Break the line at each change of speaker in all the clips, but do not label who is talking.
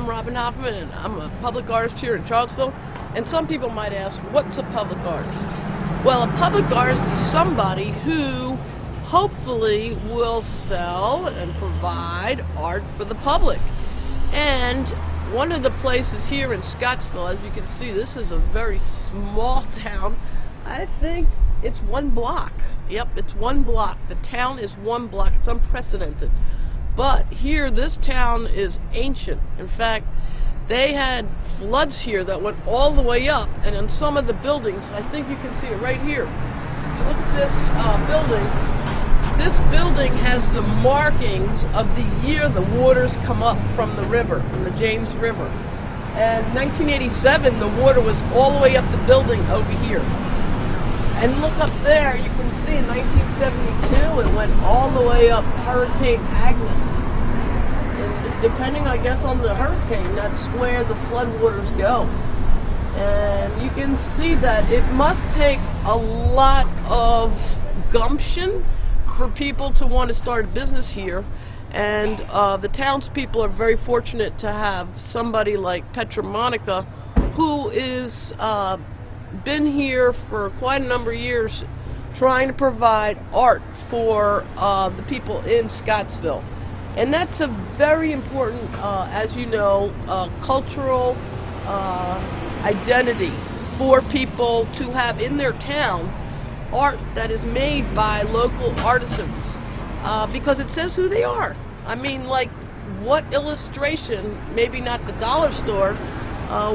I'm Robin Hoffman, and I'm a public artist here in Charlottesville. And some people might ask, what's a public artist? Well, a public artist is somebody who hopefully will sell and provide art for the public. And one of the places here in Scottsville, as you can see, this is a very small town. I think it's one block. Yep, it's one block. The town is one block. It's unprecedented. But here, this town is ancient. In fact, they had floods here that went all the way up, and in some of the buildings, I think you can see it right here. Look at this building has the markings of the year the waters come up from the river, from the James River. And 1987, the water was all the way up the building over here. And look up there, you can see in 1972, it went all the way up Hurricane Agnes. And depending, I guess, on the hurricane, that's where the floodwaters go. And you can see that it must take a lot of gumption for people to want to start a business here. And the townspeople are very fortunate to have somebody like Petra, Monaco, who is been here for quite a number of years trying to provide art for the people in Scottsville. And that's a very important, as you know, cultural identity for people to have in their town art that is made by local artisans, because it says who they are. I mean, like, what illustration, maybe not the dollar store,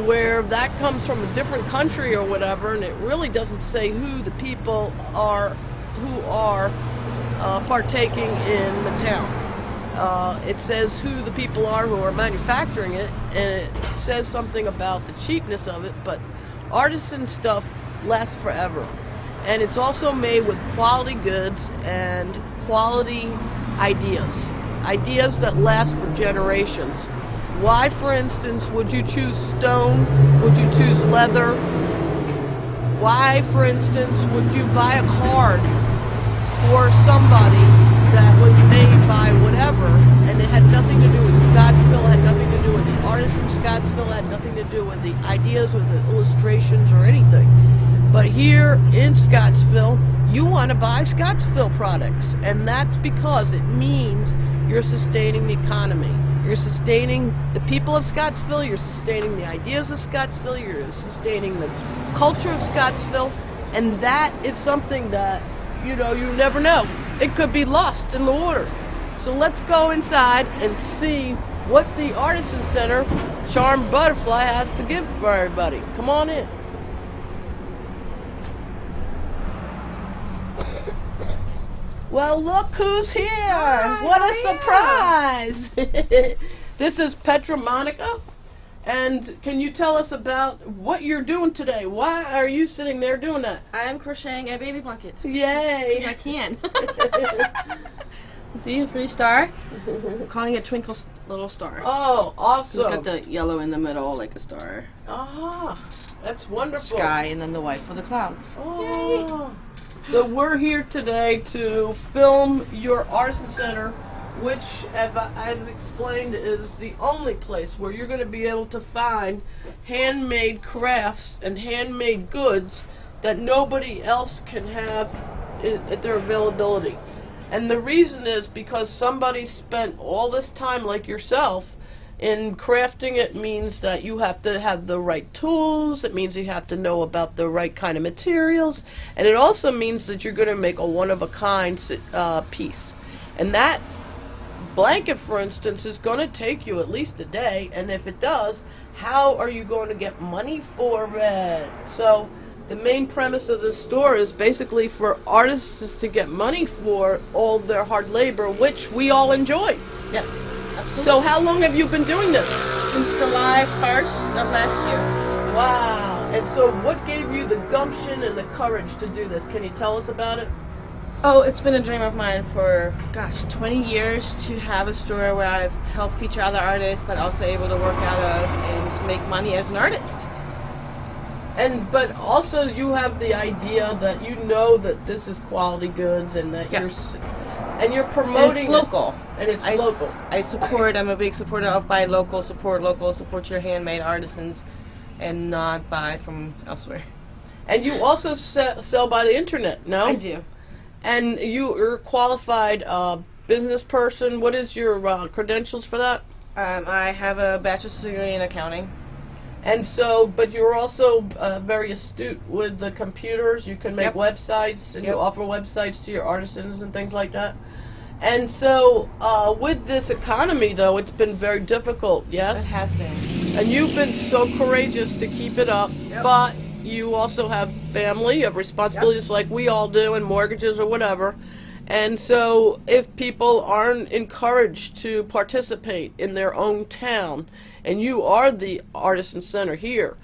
where that comes from a different country or whatever, and it really doesn't say who the people are who are partaking in the town. It says who the people are who are manufacturing it, and it says something about the cheapness of it, but artisan stuff lasts forever. And it's also made with quality goods and quality ideas. Ideas that last for generations. Why, for instance, would you choose stone? Would you choose leather? Why, for instance, would you buy a card for somebody that was made by whatever, and it had nothing to do with Scottsville, had nothing to do with the artist from Scottsville, had nothing to do with the ideas or the illustrations or anything. But here in Scottsville, you want to buy Scottsville products, and that's because it means you're sustaining the economy. You're sustaining the people of Scottsville, you're sustaining the ideas of Scottsville, you're sustaining the culture of Scottsville, and that is something that, you know, you never know. It could be lost in the water. So let's go inside and see what the Artisan Center Charmed Butterfly has to give for everybody. Come on in. Well, look who's here!
Hi,
what a surprise! This is Petra, Monaco. And can you tell us about what you're doing today? Why are you sitting there doing that?
I'm crocheting a baby blanket.
Yay!
Because I can. See, a pretty star? I'm calling it Twinkle Little Star.
Oh, awesome!
It's got the yellow in the middle, like a star.
Ah, that's wonderful.
Sky, and then the white for the clouds.
Oh.
Yay!
So we're here today to film your Artisan Center, which, as I've explained, is the only place where you're going to be able to find handmade crafts and handmade goods that nobody else can have at their availability. And the reason is because somebody spent all this time, like yourself, in crafting it. Means that you have to have the right tools. It means you have to know about the right kind of materials. And it also means that you're going to make a one-of-a-kind piece. And that blanket, for instance, is going to take you at least a day. And if it does, how are you going to get money for it? So the main premise of this store is basically for artists to get money for all their hard labor, which we all enjoy.
Yes, absolutely.
So how long have you been doing this?
Since July 1st of last year.
Wow. And so what gave you the gumption and the courage to do this? Can you tell us about it?
Oh, it's been a dream of mine for, gosh, 20 years to have a store where I've helped feature other artists, but also able to work out of and make money as an artist.
But also you have the idea that you know that this is quality goods and that
Yes.
And you're
And
promoting
it's local.
And it's local.
I'm a big supporter of buy local, support your handmade artisans, and not buy from elsewhere.
And you also sell by the internet, no?
I do.
And you're a qualified business person. What is your credentials for that?
I have a bachelor's degree in accounting.
And so, but you're also very astute with the computers. You can make websites, and you offer websites to your artisans and things like that. And so, with this economy, though, it's been very difficult, yes?
It has been.
And you've been so courageous to keep it up, but you also have family, you have responsibilities like we all do, and mortgages or whatever. And so if people aren't encouraged to participate in their own town, and you are the artisan center here,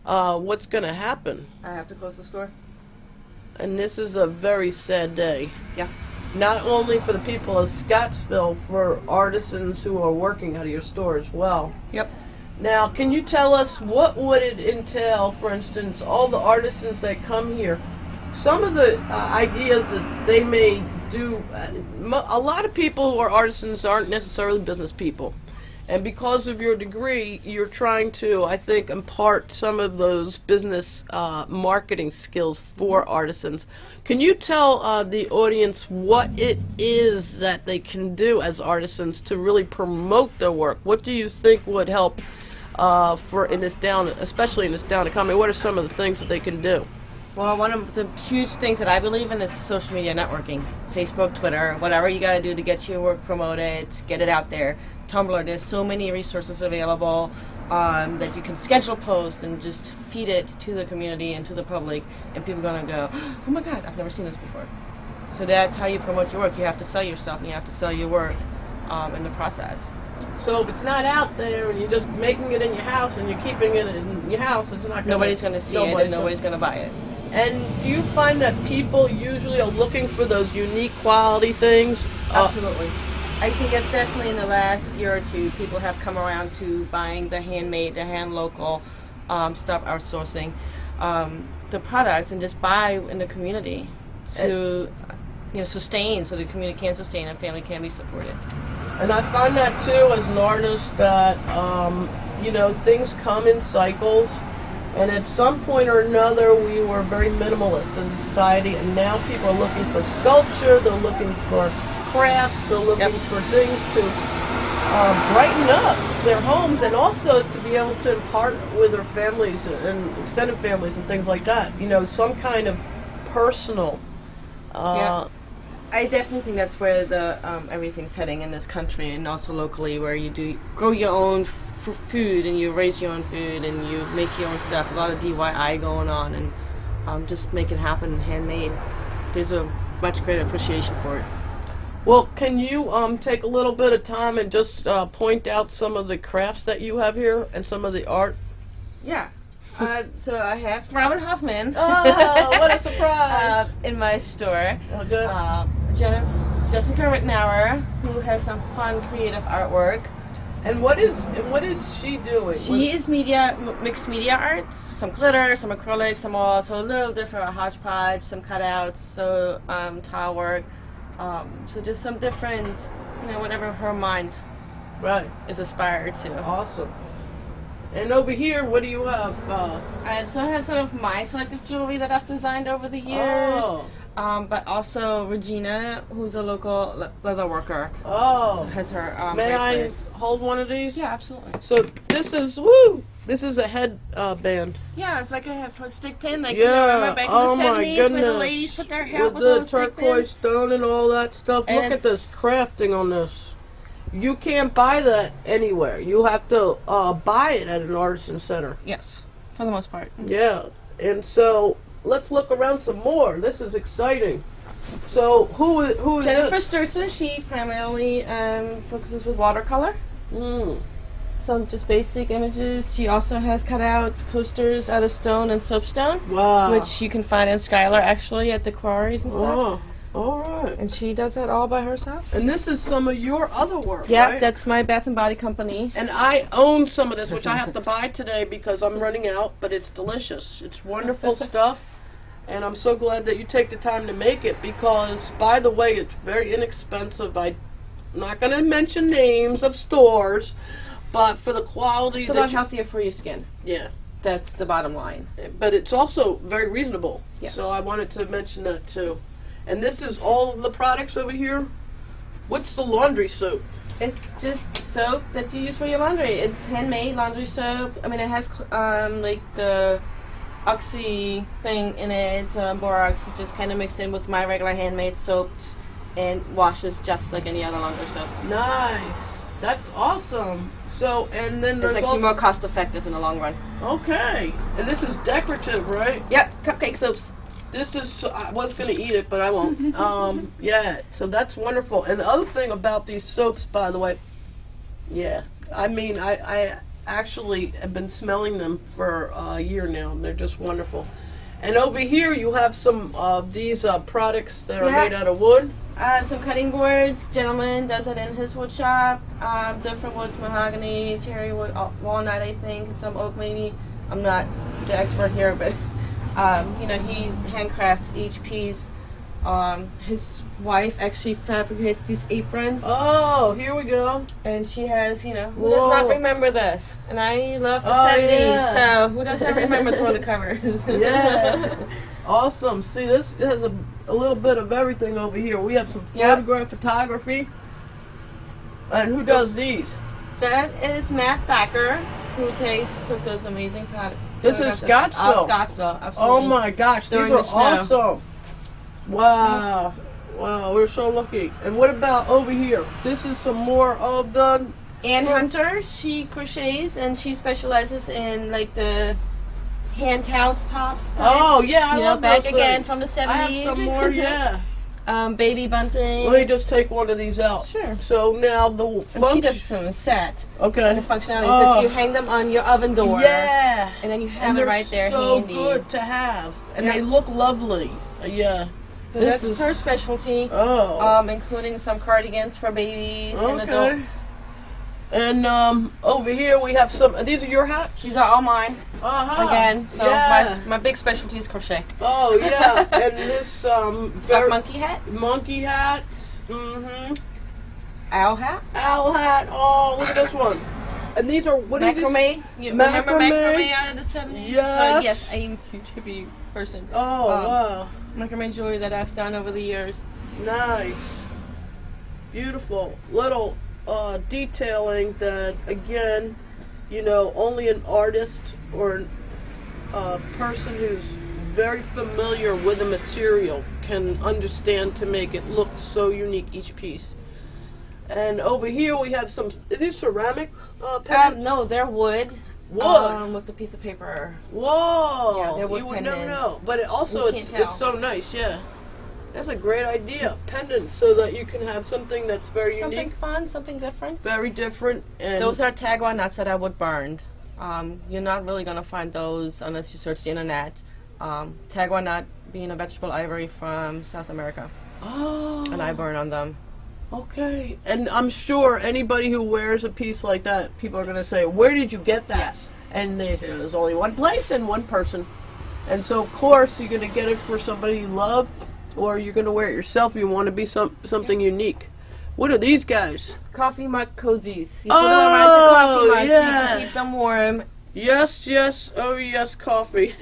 what's going to happen?
I have to close the store.
And this is a very sad day.
Yes.
Not only for the people of Scottsville, for artisans who are working out of your store as well.
Yep.
Now, can you tell us what would it entail, for instance, all the artisans that come here, some of the ideas that they may do, a lot of people who are artisans aren't necessarily business people. And because of your degree, you're trying to, I think, impart some of those business marketing skills for artisans. Can you tell the audience what it is that they can do as artisans to really promote their work? What do you think would help in this down, especially in this down economy? What are some of the things that they can do?
Well, one of the huge things that I believe in is social media networking. Facebook, Twitter, whatever you got to do to get your work promoted, get it out there. Tumblr, there's so many resources available that you can schedule posts and just feed it to the community and to the public, and people are going to go, oh my God, I've never seen this before. So that's how you promote your work. You have to sell yourself, and you have to sell your work in the process.
So if it's not out there and you're just making it in your house and you're keeping it in your house, it's not
nobody's going to see it, and nobody's going to buy it.
And do you find that people usually are looking for those unique quality things?
Absolutely. I think it's definitely in the last year or two, people have come around to buying the handmade, the hand local, stop outsourcing the products and just buy in the community to sustain, so the community can sustain and family can be supported.
And I find that too as an artist that things come in cycles. And at some point or another, we were very minimalist as a society, and now people are looking for sculpture, they're looking for crafts, they're looking for things to brighten up their homes, and also to be able to impart with their families and extended families and things like that. Some kind of personal.
I definitely think that's where the everything's heading in this country, and also locally, where you do grow your own food and you raise your own food and you make your own stuff. A lot of DIY going on, and just make it happen handmade. There's a much greater appreciation for it.
Well, can you take a little bit of time and just point out some of the crafts that you have here and some of the art?
Yeah. So I have Robin Hoffman.
Oh, what a surprise!
In my store.
Oh, good.
Jessica Rittenauer, who has some fun creative artwork.
And what is she doing?
She is mixed media art. Some glitter, some acrylic, some oil, so a little different, a hodgepodge, some cutouts, so tile work. So just some different, whatever her mind is inspired to.
Awesome. And over here, what do you have?
So I have some of my selective jewelry that I've designed over the years.
Oh.
But also Regina, who's a local leather worker.
Oh.
Has her
May
bracelets.
I hold one of these?
Yeah, absolutely.
So this is, this is a head band.
Yeah, it's like a stick pin, like
yeah.
remember back in the 70s
when
the ladies put their hair
with
with
the
little stick
turquoise
pins.
stone and all that stuff.
And
Look at this crafting on this. You can't buy that anywhere. You have to buy it at an artisan center.
Yes, for the most part.
Yeah, and so let's look around some more. This is exciting. So who is
Jennifer
this?
Sturzer, she primarily focuses with watercolor. Some just basic images. She also has cut out coasters out of stone and soapstone.
Wow.
Which you can find in Schuyler, actually, at the quarries and stuff.
Oh, all right.
And she does it all by herself.
And this is some of your other work,
Yeah,
right?
that's my Bath and Body company.
And I own some of this, which I have to buy today because I'm running out, but it's delicious. It's wonderful stuff. And I'm so glad that you take the time to make it because, by the way, it's very inexpensive. I'm not going to mention names of stores, but for the quality
It's a lot healthier for your skin.
Yeah.
That's the bottom line.
But it's also very reasonable.
Yes.
So I wanted to mention that too. And this is all of the products over here. What's the laundry soap?
It's just soap that you use for your laundry. It's handmade laundry soap. I mean, it has like the oxy thing in it, borax. It just kind of mixed in with my regular handmade soaps and washes just like any other laundry soap.
Nice. That's awesome. So, and then there's
it's actually more cost effective in the long run.
Okay. And this is decorative, right?
Yep, cupcake soaps.
This is, I was going to eat it, but I won't. Yeah, so that's wonderful. And the other thing about these soaps, by the way, yeah, I mean, I actually have been smelling them for a year now, and they're just wonderful. And over here, you have some of these products that are made out of wood.
Some cutting boards. Gentleman does it in his wood shop. Different woods, mahogany, cherry wood, walnut, I think, and some oak maybe. I'm not the expert here, but you know, he handcrafts each piece. His wife actually fabricates these aprons.
Oh, here we go.
And she has, you know, who does not remember this? And I love the 70s, so who does not remember toilet covers?
Yeah. Awesome. See, this has a little bit of everything over here. We have some photography. And who does these?
That is Matt Thacker, who took those amazing photos.
This is Scottsville.
Scottsville, absolutely.
Oh my gosh, these are awesome. Wow. Wow, we're so lucky. And what about over here? This is some more of the...
Ann Hunter, she crochets and she specializes in like the hand towels tops type.
Oh yeah, I love
back
those
again
things.
from the 70s.
I have some more, yeah.
Baby bunting.
Let me just take one of these out.
Sure.
So now the
and she does some set.
Okay.
The functionality is that you hang them on your oven door.
Yeah.
And then you have it right there
so
handy.
Good to have, and they look lovely. Yeah.
So that's her specialty.
Oh.
Including some cardigans for babies and adults.
And over here we have some. These are your hats?
These are all mine. Again, so my big specialty is crochet.
Oh yeah, and this
Sock monkey hat.
Monkey hats.
Owl hat.
Owl hat. Oh, look at this one. And these are what
macrame. You remember macrame out of the 70s?
Yes.
Yes, I am a huge hippie person.
Oh wow.
Macrame jewelry that I've done over the years.
Nice. Beautiful. Little detailing that, again, you know, only an artist or a person who's very familiar with the material can understand to make it look so unique, each piece. And over here we have some, are these ceramic pendants?
No, they're wood.
Wood?
With a piece of paper.
Whoa!
Yeah, they're wood
you would
pendants.
never know. But it also, it's so nice, yeah. That's a great idea. Pendants, so that you can have something that's very unique.
Something fun, something different.
Very different. And
those are tagua nuts that I would burn. You're not really going to find those unless you search the internet. Tagua nut being a vegetable ivory from South America.
Oh.
And I burn on them.
Okay. And I'm sure anybody who wears a piece like that, people are going to say, where did you get that?
Yes.
And they say, there's only one place and one person. And so, of course, you're going to get it for somebody you love, or you're going to wear it yourself. You want to be something unique. What are these guys?
Coffee mug cozies. You put them around the coffee mugs so you can keep them warm.
Yes, yes. Oh, yes, coffee.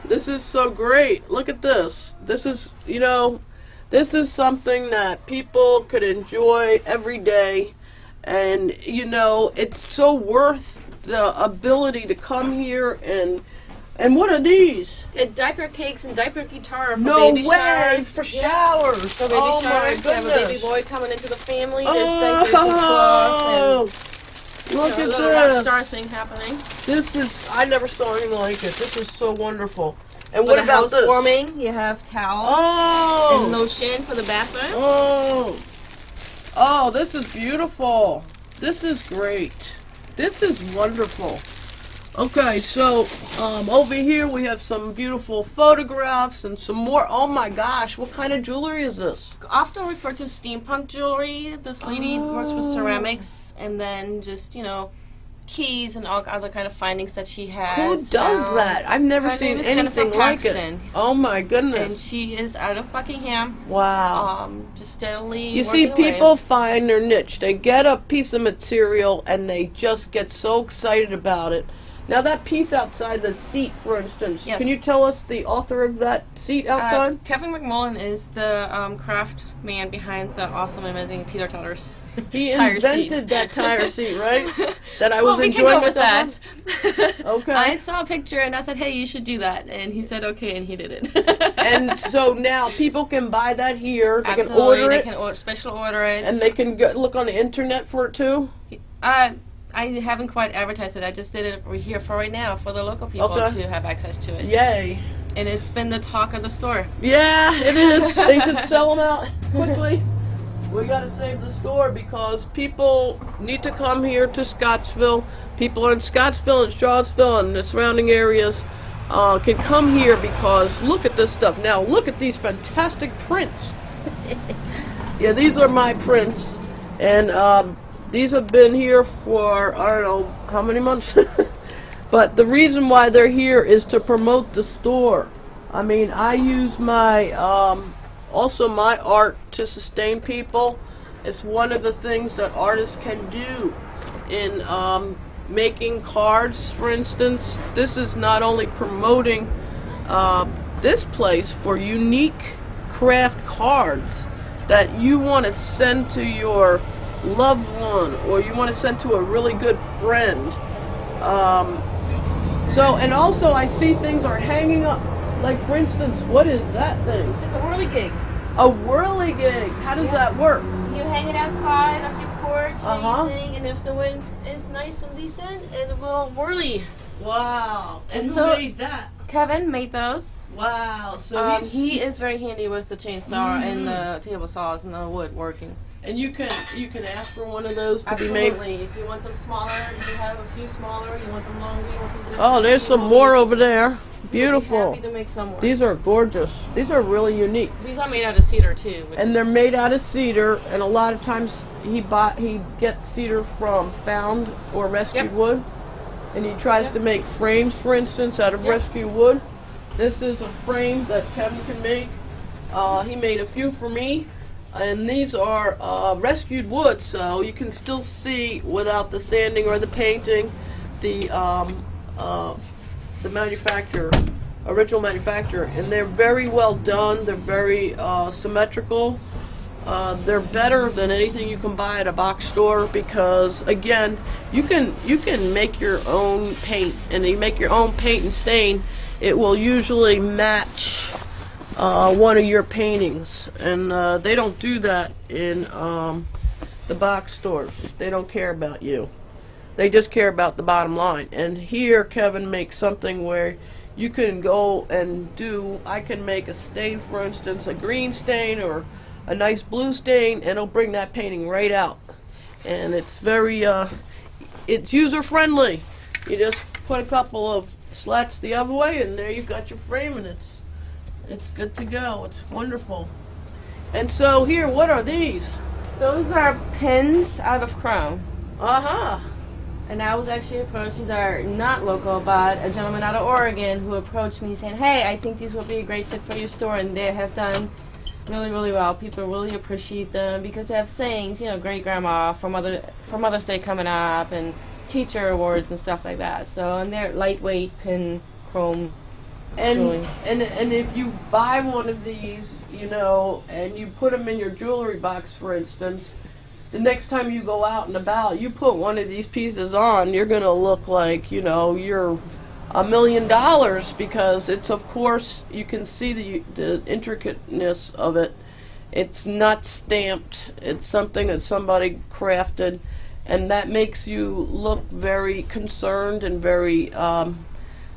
This is so great. Look at this. This is, you know, this is something that people could enjoy every day. And, you know, it's so worth the ability to come here and what are these?
Diaper cakes and diaper guitar for
no
baby
way,
showers.
For showers.
For baby showers.
My
You have a baby
goodness.
boy coming into the family. There's diapers and cloth.
Look
And,
at
a little rock
this.
star thing happening.
This is, I never saw anything like it. This is so wonderful. And
For
what
the
about this?
housewarming, you have towels and lotion for the bathroom.
Oh, this is beautiful. This is great. This is wonderful. Okay, so over here we have some beautiful photographs and some more. Oh my gosh, what kind of jewelry is this?
Often referred to steampunk jewelry. This lady works with ceramics and then just, you know, keys and all other kind of findings that she has.
Who does
found.
that? I've never
Her
seen
name is
anything
Jennifer
like it.
Paxton.
Oh my goodness.
And she is out of Buckingham.
Wow.
Just steadily
You see,
working away.
people find their niche. They get a piece of material and they just get so excited about it. Now that piece outside the seat, for instance,
Yes.
can you tell us the author of that seat outside?
Kevin McMullen is the craft man behind the awesome, amazing Teeter Totters.
He
tire
invented
seat.
that tire seat, right? That I was
well, we can
enjoying
go with
myself
that.
on? Okay.
I saw a picture and I said, hey, you should do that. And he said, okay, and he did it.
And so now people can buy that here. They
Absolutely,
can order
they
it.
can special order it.
And they can go, look on the internet for it too?
I haven't quite advertised it. I just did it here for right now for the local people
Okay.
to have access to it.
Yay.
And it's been the talk of the store.
Yeah, it is. They should sell them out quickly. We got to save the store because people need to come here to Scottsville. People in Scottsville and Charlottesville and the surrounding areas can come here because look at this stuff. Now look at these fantastic prints. Yeah, these are my prints. And these have been here for, I don't know, how many months? But the reason why they're here is to promote the store. I mean, I use my, also my art to sustain people. It's one of the things that artists can do in making cards, for instance. This is not only promoting this place for unique craft cards that you want to send to your loved one or you want to send to a really good friend. And also I see things are hanging up. Like for instance, what is that thing?
It's a whirligig.
A whirligig. How does that work?
You hang it outside of your porch
Uh-huh.
and anything, and if the wind is nice and decent, it will whirly.
Wow. And
And
who
so-
made that?
Kevin made those.
Wow. So
He is very handy with the chainsaw and the table saws and the wood working.
and you can ask for one of those to be made.
Absolutely. If you want them smaller, you have a few smaller. You want them longer, you want them bigger.
Oh, there's some more over there. Beautiful.
Happy to make some more.
These are gorgeous. These are really unique.
These are made out of cedar too.
And they're made out of cedar, and a lot of times he gets cedar from found or rescued
Yep.
wood, and he tries to make frames, for instance, out of rescued wood. This is a frame that Kevin can make. He made a few for me, and these are rescued wood, so you can still see without the sanding or the painting the original manufacturer, and they're very well done. They're very symmetrical. They're better than anything you can buy at a box store because, again, you can make your own paint, and you make your own paint and stain. It will usually match one of your paintings, and they don't do that in the box stores. They don't care about you. They just care about the bottom line. And here Kevin makes something where you can go and I can make a stain, for instance, a green stain or a nice blue stain, and it'll bring that painting right out. And it's very, it's user friendly. You just put a couple of slats the other way, and there you've got your frame, and it's good to go. It's wonderful. And so here, what are these?
Those are pins out of chrome.
Uh-huh.
And I was actually approached, these are not local, but a gentleman out of Oregon who approached me saying, hey, I think these would be a great fit for your store, and they have done really, really well. People really appreciate them because they have sayings, you know, great grandma for Mother's Day coming up, and teacher awards and stuff like that. So, and they're lightweight pin chrome jewelry.
And if you buy one of these, you know, and you put them in your jewelry box, for instance, the next time you go out and about, you put one of these pieces on, you're going to look like, you know, you're $1 million because it's, of course, you can see the intricateness of it. It's not stamped. It's something that somebody crafted, and that makes you look very concerned and very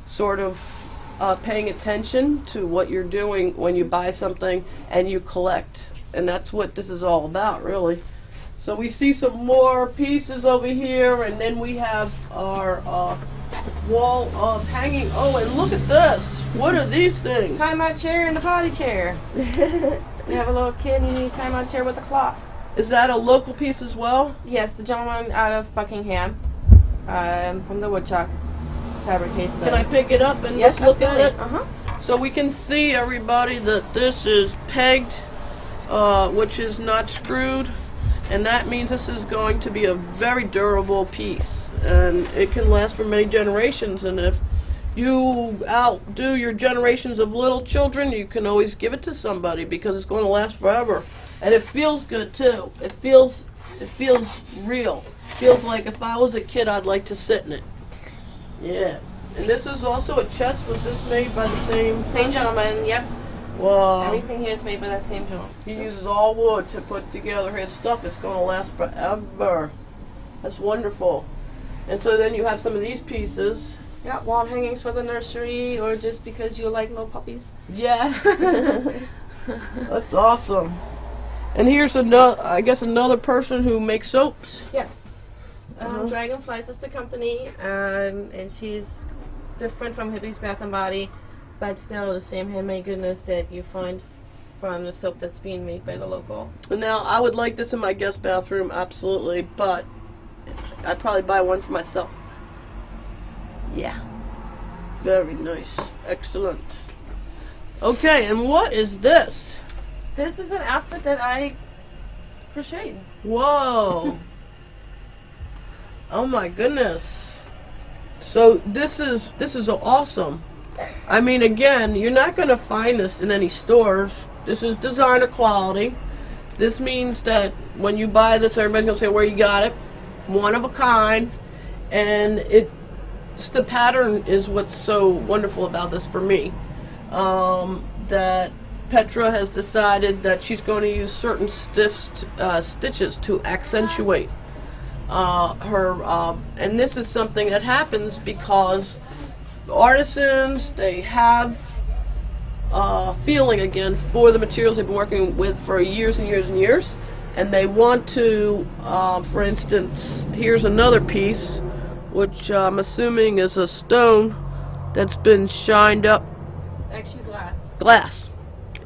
sort of paying attention to what you're doing when you buy something and you collect. And that's what this is all about, really. So we see some more pieces over here, and then we have our wall of hanging. Oh, and look at this. What are these things?
Timeout chair and a potty chair. You have a little kid, you need a timeout chair with a cloth.
Is that a local piece as well?
Yes, the gentleman out of Buckingham. from the woodchuck. Fabricate those.
Can I pick it up and
Yes,
just look at
absolutely.
it? So we can see, everybody, that this is pegged, which is not screwed, and that means this is going to be a very durable piece, and it can last for many generations. And if you outdo your generations of little children, you can always give it to somebody because it's going to last forever. And it feels good too. It feels real. Feels like if I was a kid, I'd like to sit in it. Yeah. And this is also a chest. Was this made by the same
Gentleman, yep.
Wow.
Everything here is made by that same gentleman.
He uses all wood to put together his stuff. It's going to last forever. That's wonderful. And so then you have some of these pieces.
Yeah, wall hangings for the nursery, or just because you like little puppies.
Yeah. That's awesome. And here's another person who makes soaps.
Yes. Dragonflies is the company, and she's different from Hippie's Bath and Body, but still the same handmade goodness that you find from the soap that's being made by the local.
Now, I would like this in my guest bathroom, absolutely, but I'd probably buy one for myself. Yeah. Very nice. Excellent. Okay, and what is this?
This is an outfit that I crocheted.
Whoa. Oh my goodness. So this is awesome. I mean, again, you're not going to find this in any stores. This is designer quality. This means that when you buy this, everybody's going to say where you got it. One of a kind. And the pattern is what's so wonderful about this for me. That Petra has decided that she's going to use certain stiff stitches to accentuate her, and this is something that happens because artisans, they have feeling again for the materials they've been working with for years and years and years, and they want to, for instance, here's another piece, which I'm assuming is a stone that's been shined up.
It's actually glass.
Glass.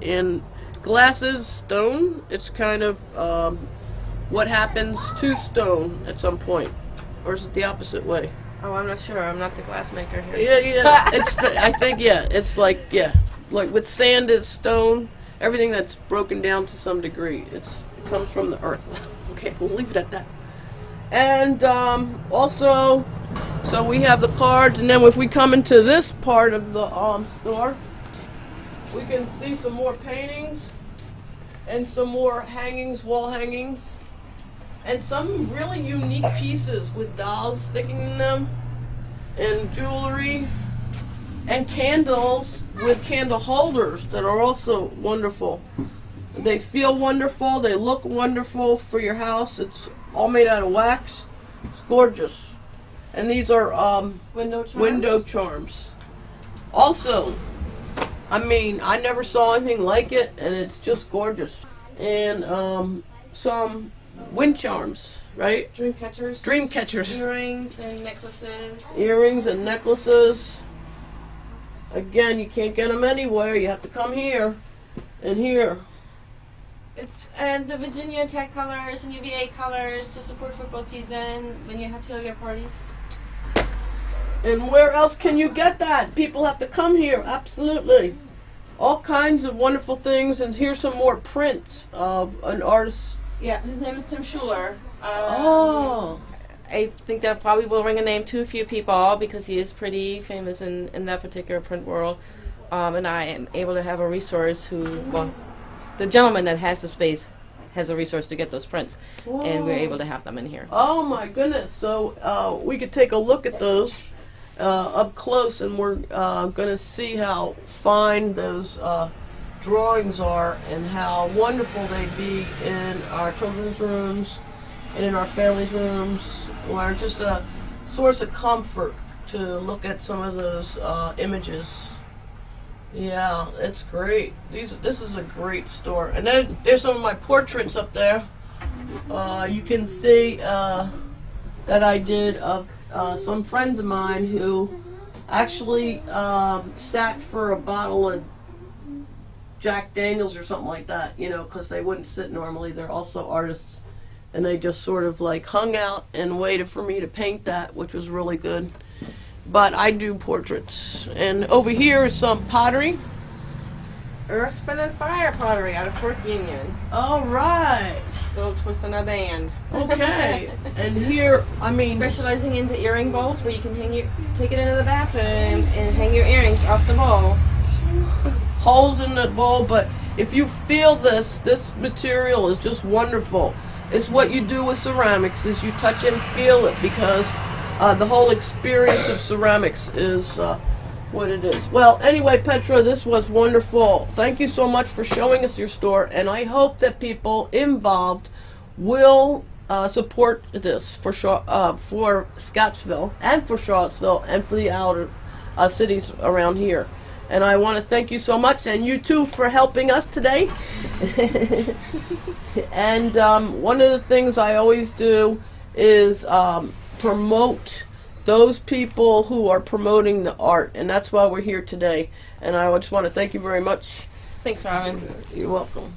And glass is stone. It's kind of what happens to stone at some point. Or is it the opposite way?
Oh, I'm not sure. I'm not the glass maker here.
Yeah. I think, it's like with sand, it's stone. Everything that's broken down to some degree, it comes from the earth. Okay, we'll leave it at that. And also, so we have the cards, and then if we come into this part of the store, we can see some more paintings and some more hangings, wall hangings, and some really unique pieces with dolls sticking in them, and jewelry, and candles with candle holders that are also wonderful. They feel wonderful, they look wonderful for your house. It's all made out of wax. It's gorgeous. And these are window charms. Also, I mean, I never saw anything like it, and it's just gorgeous. And some wind charms, right?
Dream catchers.
Dream catchers.
Earrings and necklaces.
Earrings and necklaces. Again, you can't get them anywhere. You have to come here and here.
It's the Virginia Tech colors and UVA colors to support football season when you have tailgate parties.
And where else can you get that? People have to come here, absolutely. All kinds of wonderful things, and here's some more prints of an artist.
Yeah, his name is Tim Schuler.
I
think that probably will ring a name to a few people because he is pretty famous in that particular print world. And I am able to have a resource the gentleman that has the space has a resource to get those prints. Whoa. And we're able to have them in here.
Oh my goodness. So we could take a look at those up close, and we're going to see how fine those drawings are and how wonderful they'd be in our children's rooms and in our families' rooms, where just a source of comfort to look at some of those images. Yeah, it's great. This is a great store. And then there's some of my portraits up there. You can see that I did of some friends of mine who actually sat for a bottle of Jack Daniels or something like that, because they wouldn't sit normally. They're also artists. and they just sort of like hung out and waited for me to paint that, which was really good. But I do portraits. And over here is some pottery.
Earth, Spin, and Fire pottery out of Fort Union.
All right.
Little twist in a band.
Okay. And here, I mean,
Specializing into earring bowls where you can take it into the bathroom and hang your earrings off the bowl.
holes in the bowl, but if you feel this material is just wonderful. It's what you do with ceramics, is you touch and feel it, because the whole experience of ceramics is what it is. Well, anyway, Petra, this was wonderful. Thank you so much for showing us your store, and I hope that people involved will support this for Scottsville and for Charlottesville and for the outer cities around here. And I want to thank you so much, and you too, for helping us today. And one of the things I always do is promote those people who are promoting the art, and that's why we're here today. And I just want to thank you very much.
Thanks, Robin.
You're welcome.